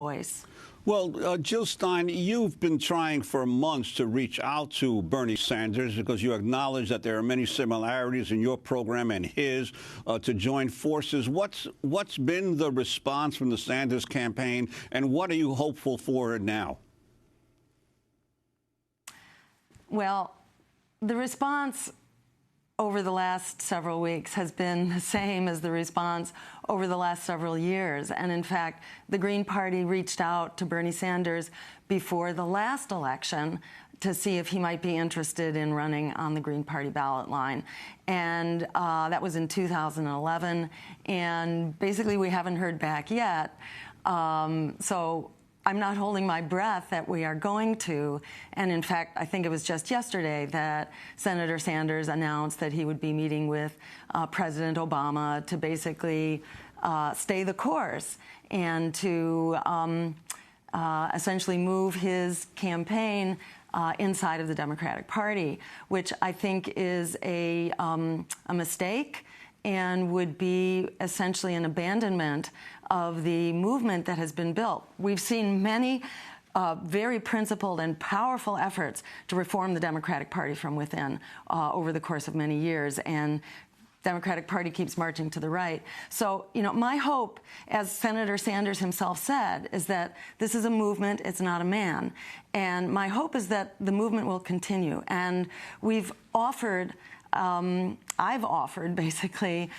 voice. Well, Jill Stein, you've been trying for months to reach out to Bernie Sanders because you acknowledge that there are many similarities in your program and his to join forces. What's been the response from the Sanders campaign, and what are you hopeful for now? Well, the response over the last several weeks has been the same as the response over the last several years. And in fact, the Green Party reached out to Bernie Sanders before the last election to see if he might be interested in running on the Green Party ballot line. And that was in 2011. And basically, we haven't heard back yet. So I'm not holding my breath that we are going to. And in fact, I think it was just yesterday that Senator Sanders announced that he would be meeting with President Obama to basically stay the course and to essentially move his campaign inside of the Democratic Party, which I think is a mistake and would be essentially an abandonment of the movement that has been built. We've seen many very principled and powerful efforts to reform the Democratic Party from within over the course of many years, and Democratic Party keeps marching to the right. So, you know, my hope, as Senator Sanders himself said, is that this is a movement, it's not a man. And my hope is that the movement will continue. And we've offered I've offered, basically,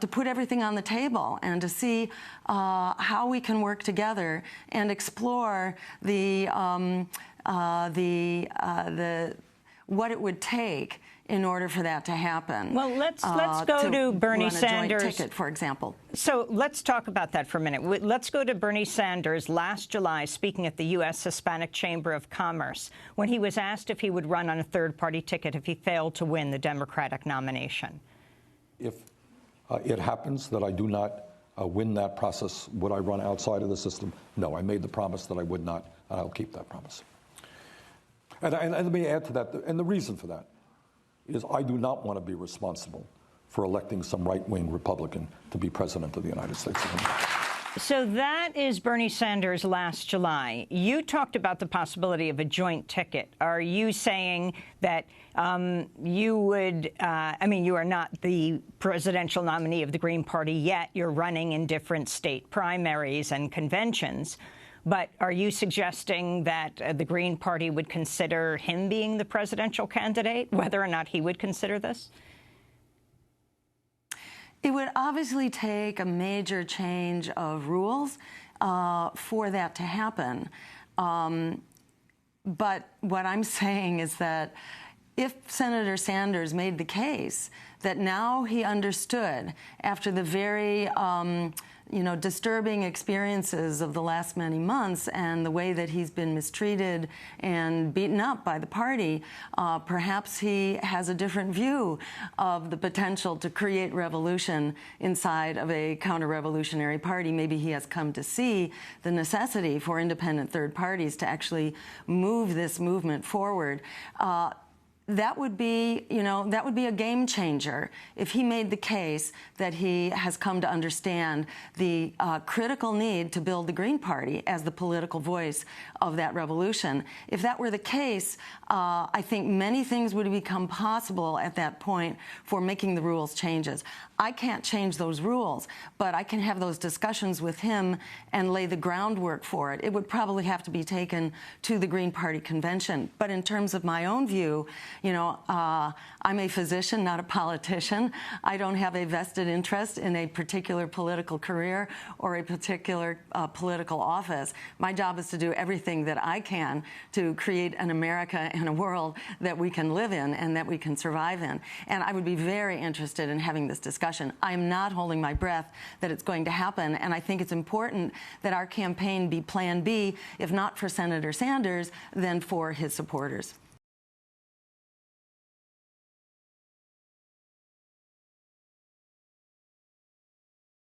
to put everything on the table and to see how we can work together and explore what it would take in order for that to happen. Well, let's go to Bernie Sanders. Joint ticket, for example. So let's talk about that for a minute. Let's go to Bernie Sanders last July, speaking at the U.S. Hispanic Chamber of Commerce, when he was asked if he would run on a third-party ticket if he failed to win the Democratic nomination. If it happens that I do not win that process, would I run outside of the system? No, I made the promise that I would not, and I'll keep that promise. And let me add to that, and the reason for that is I do not want to be responsible for electing some right-wing Republican to be president of the United States of America. So that is Bernie Sanders last July. You talked about the possibility of a joint ticket. Are you saying that you would, I mean, you are not the presidential nominee of the Green Party yet. You're running in different state primaries and conventions. But are you suggesting that the Green Party would consider him being the presidential candidate, whether or not he would consider this? It would obviously take a major change of rules for that to happen. But what I'm saying is that if Senator Sanders made the case that now he understood, after the very disturbing experiences of the last many months and the way that he's been mistreated and beaten up by the party, perhaps he has a different view of the potential to create revolution inside of a counter-revolutionary party. Maybe he has come to see the necessity for independent third parties to actually move this movement forward. That would be, that would be a game changer if he made the case that he has come to understand the critical need to build the Green Party as the political voice of that revolution. If that were the case, I think many things would become possible at that point for making the rules changes. I can't change those rules, but I can have those discussions with him and lay the groundwork for it. It would probably have to be taken to the Green Party convention. But in terms of my own view, I'm a physician, not a politician. I don't have a vested interest in a particular political career or a particular political office. My job is to do everything that I can to create an America and a world that we can live in and that we can survive in. And I would be very interested in having this discussion. I'm not holding my breath that it's going to happen, and I think it's important that our campaign be Plan B, if not for Senator Sanders, then for his supporters.